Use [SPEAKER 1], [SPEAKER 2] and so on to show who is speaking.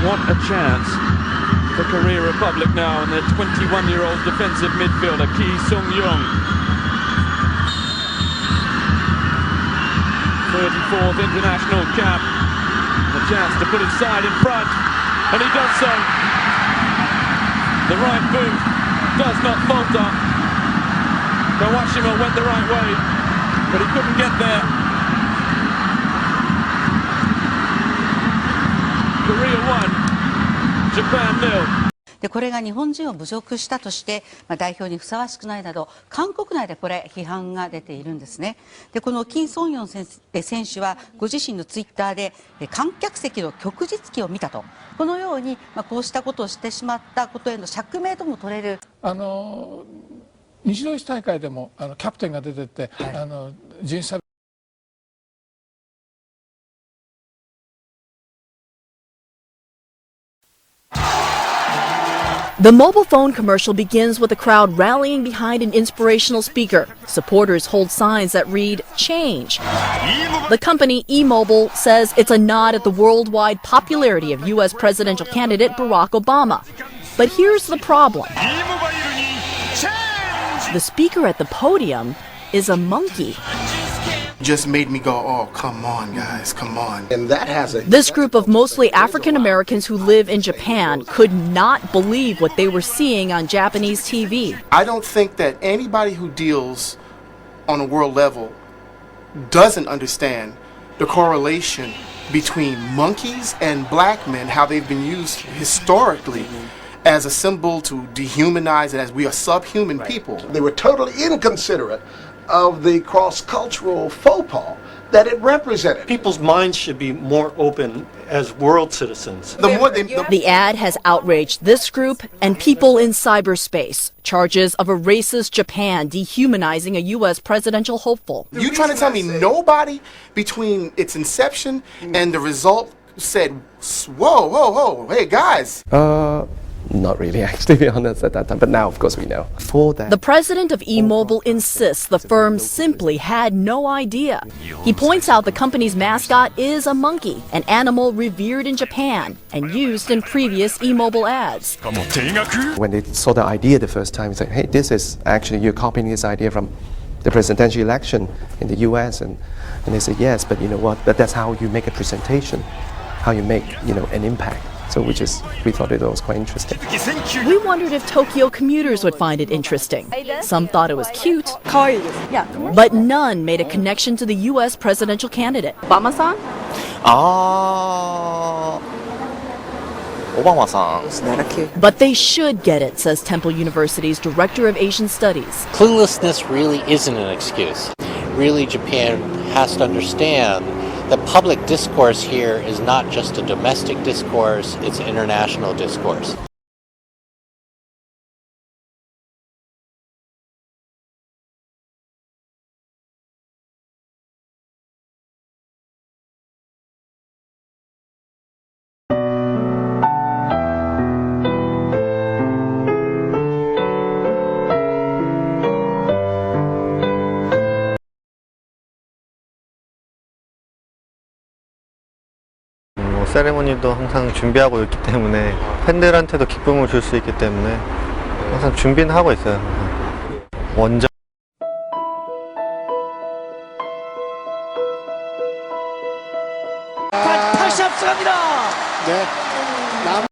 [SPEAKER 1] What a chance for Korea Republic now and their 21-year-old defensive midfielder Ki Sung-young. 34th international cap. A chance to put his side in front, and he does so. The right boot does not falter. Kawashima went the right way, but he couldn't get there. Korea 1, Japan 0.
[SPEAKER 2] でこれが日本人を侮辱したとして、代表にふさわしくないなど韓国内でこれ批判が出ているんですね。でこのキン・ソンヨン選手はご自身のツイッターで観客席の旭日旗を見たと、このようにこうしたことをしてしまったことへの釈明とも取れる。
[SPEAKER 3] 西ドイツ大会でもキャプテンが出てて、人種差別。
[SPEAKER 4] The mobile phone commercial begins with a crowd rallying behind an inspirational speaker. Supporters hold signs that read, "Change." The company, eMobile, says it's a nod at the worldwide popularity of U.S. presidential candidate Barack Obama. But here's the problem. The speaker at the podium is a monkey.
[SPEAKER 5] Just made me go, oh, come on, guys, come on.
[SPEAKER 6] And that has a...
[SPEAKER 4] This group of mostly African Americans who live in Japan could not believe what they were seeing on Japanese TV.
[SPEAKER 5] I don't think that anybody who deals on a world level doesn't understand the correlation between monkeys and black men, how they've been used historically as a symbol to dehumanize it, as we are subhuman people.
[SPEAKER 6] They were totally inconsiderate of the cross-cultural faux pas that it represented.
[SPEAKER 7] People's minds should be more open as world citizens.
[SPEAKER 4] The ad has outraged this group and people in cyberspace. Charges of a racist Japan dehumanizing a U.S. presidential hopeful.
[SPEAKER 5] You trying to tell me nobody between its inception and the result said, whoa, whoa, whoa, hey guys?
[SPEAKER 8] Not really, actually, to be honest, at that time. But now, of course, we know. For that,
[SPEAKER 4] the president of eMobile insists the firm simply had no idea. He points out the company's mascot is a monkey, an animal revered in Japan and used in previous eMobile ads.
[SPEAKER 8] when they saw the idea the first time, it's like, hey, this is actually, you're copying this idea from the presidential election in the US. And they said, yes, but you know what? But that's how you make a presentation, how you make, an impact. So we thought it was quite interesting.
[SPEAKER 4] We wondered if Tokyo commuters would find it interesting. Some thought it was cute, but none made a connection to the U.S. presidential candidate.
[SPEAKER 9] Obama-san?
[SPEAKER 10] Obama-san.
[SPEAKER 4] But they should get it, says Temple University's Director of Asian Studies.
[SPEAKER 11] Cluelessness really isn't an excuse. Really, Japan has to understand the public discourse here is not just a domestic discourse, it's international discourse.
[SPEAKER 12] 세레모니도 항상 준비하고 있기 때문에 팬들한테도 기쁨을 줄 수 있기 때문에 항상 준비는 하고 있어요. 원정
[SPEAKER 13] 다시 앞서갑니다. 네.